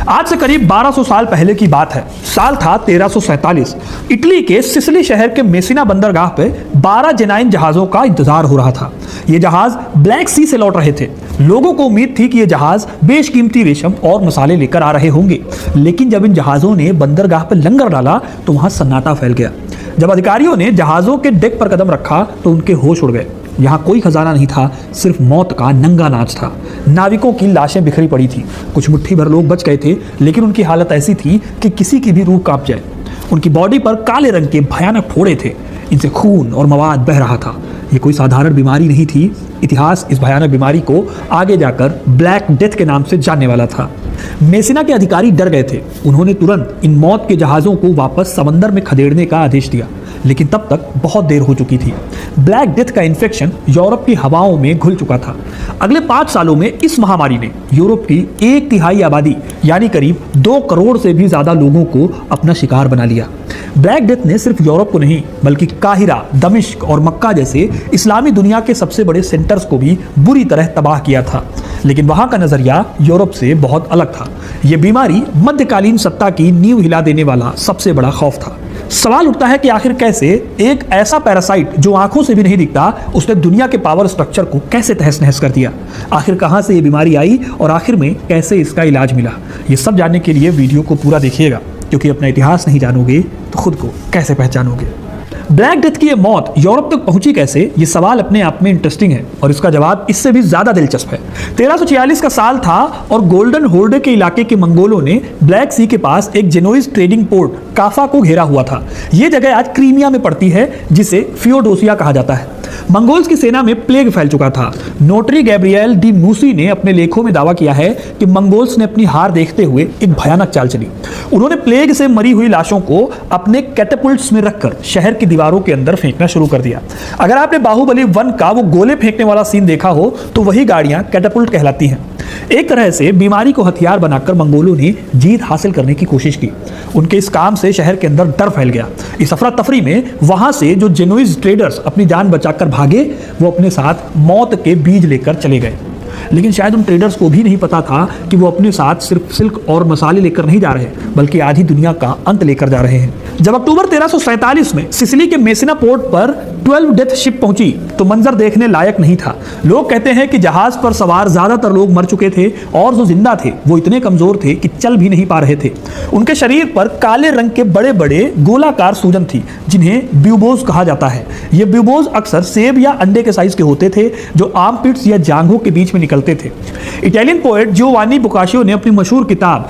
आज से करीब 1200 साल पहले की बात है। साल था 1347। इटली के सिसिली शहर के मेसिना बंदरगाह पे 12 जेनाइन जहाजों का इंतजार हो रहा था। ये जहाज ब्लैक सी से लौट रहे थे। लोगों को उम्मीद थी कि ये जहाज बेशकीमती रेशम और मसाले लेकर आ रहे होंगे, लेकिन जब इन जहाजों ने बंदरगाह पर लंगर डाला तो वहां सन्नाटा फैल गया। जब अधिकारियों ने जहाजों के डेक पर कदम रखा तो उनके होश उड़ गए। यहाँ कोई खजाना नहीं था, सिर्फ मौत का नंगा नाच था। नाविकों की लाशें बिखरी पड़ी थी। कुछ मुट्ठी भर लोग बच गए थे, लेकिन उनकी हालत ऐसी थी कि किसी की भी रूह कांप जाए। उनकी बॉडी पर काले रंग के भयानक फोड़े थे, इनसे खून और मवाद बह रहा था। ये कोई साधारण बीमारी नहीं थी। इतिहास इस भयानक बीमारी को आगे जाकर ब्लैक डेथ के नाम से जानने वाला था। मेसिना के अधिकारी डर गए थे। उन्होंने तुरंत इन मौत के जहाज़ों को वापस समंदर में खदेड़ने का आदेश दिया, लेकिन तब तक बहुत देर हो चुकी थी। ब्लैक डेथ का इन्फेक्शन यूरोप की हवाओं में घुल चुका था। अगले 5 सालों में इस महामारी ने यूरोप की 1/3 आबादी यानी करीब 2 करोड़ से भी ज्यादा लोगों को अपना शिकार बना लिया। ब्लैक डेथ ने सिर्फ यूरोप को नहीं, बल्कि काहिरा, दमिश्क और मक्का जैसे इस्लामी दुनिया के सबसे बड़े सेंटर्स को भी बुरी तरह तबाह किया था। लेकिन वहां का नजरिया यूरोप से बहुत अलग था। यह बीमारी मध्यकालीन सत्ता की नींव हिला देने वाला सबसे बड़ा खौफ था। सवाल उठता है कि आखिर कैसे एक ऐसा पैरासाइट जो आंखों से भी नहीं दिखता, उसने दुनिया के पावर स्ट्रक्चर को कैसे तहस नहस कर दिया। आखिर कहां से ये बीमारी आई और आखिर में कैसे इसका इलाज मिला। ये सब जानने के लिए वीडियो को पूरा देखिएगा, क्योंकि अपना इतिहास नहीं जानोगे तो खुद को कैसे पहचानोगे। ब्लैक डेथ की ये मौत यूरोप तक पहुंची कैसे, ये सवाल अपने आप में इंटरेस्टिंग है और इसका जवाब इससे भी ज्यादा दिलचस्प है। 1346 का साल था और गोल्डन होर्डे के इलाके के मंगोलों ने ब्लैक सी के पास एक जेनोइज ट्रेडिंग पोर्ट काफा को घेरा हुआ था। यह जगह आज क्रीमिया में पड़ती है, जिसे फियोडोसिया कहा जाता है। मंगोल्स की सेना में प्लेग फैल चुका था। नोटरी गैब्रिएल डी मूसी ने अपने लेखों में दावा किया है कि मंगोल्स ने अपनी हार देखते हुए एक भयानक चाल चली। उन्होंने प्लेग से मरी हुई लाशों को अपने कैटापुल्ट्स में रखकर शहर की दीवारों के अंदर फेंकना शुरू कर दिया। अगर आपने बाहुबली 1 का वो गोले फेंकने वाला सीन देखा हो तो वही गाड़ियां कैटापुल्ट कहलाती हैं। एक तरह से बीमारी को हथियार बनाकर मंगोलों ने जीत हासिल करने की कोशिश की। उनके इस काम से शहर के अंदर डर फैल गया। इस अफरा तफरी में वहां से जो जेनोइज ट्रेडर्स अपनी जान बचाकर भागे, वो अपने साथ मौत के बीज लेकर चले गए। लेकिन शायद उन ट्रेडर्स को भी नहीं पता था कि वो अपने साथ सिर्फ सिल्क और मसाले लेकर नहीं जा रहे, बल्कि आधी दुनिया का अंत लेकर जा रहे हैं। जब अक्टूबर 1347 में सिसिली के मेसिना पोर्ट पर 12 डेथ शिप पहुंची तो मंजर देखने लायक नहीं था। लोग कहते हैं कि जहाज पर सवार ज्यादातर लोग मर चुके थे और जो जिंदा थे वो इतने कमजोर थे कि चल भी नहीं पा रहे थे। उनके शरीर पर काले रंग के बड़े बड़े गोलाकार सूजन थी, जिन्हें ब्यूबोज कहा जाता है। ये ब्यूबोज अक्सर सेब या अंडे के साइज के होते थे, जो आर्मपिट्स या जांघों के बीच में निकलते थे। इटालियन पोएट जियोवानी बोकाशियो ने अपनी मशहूर किताब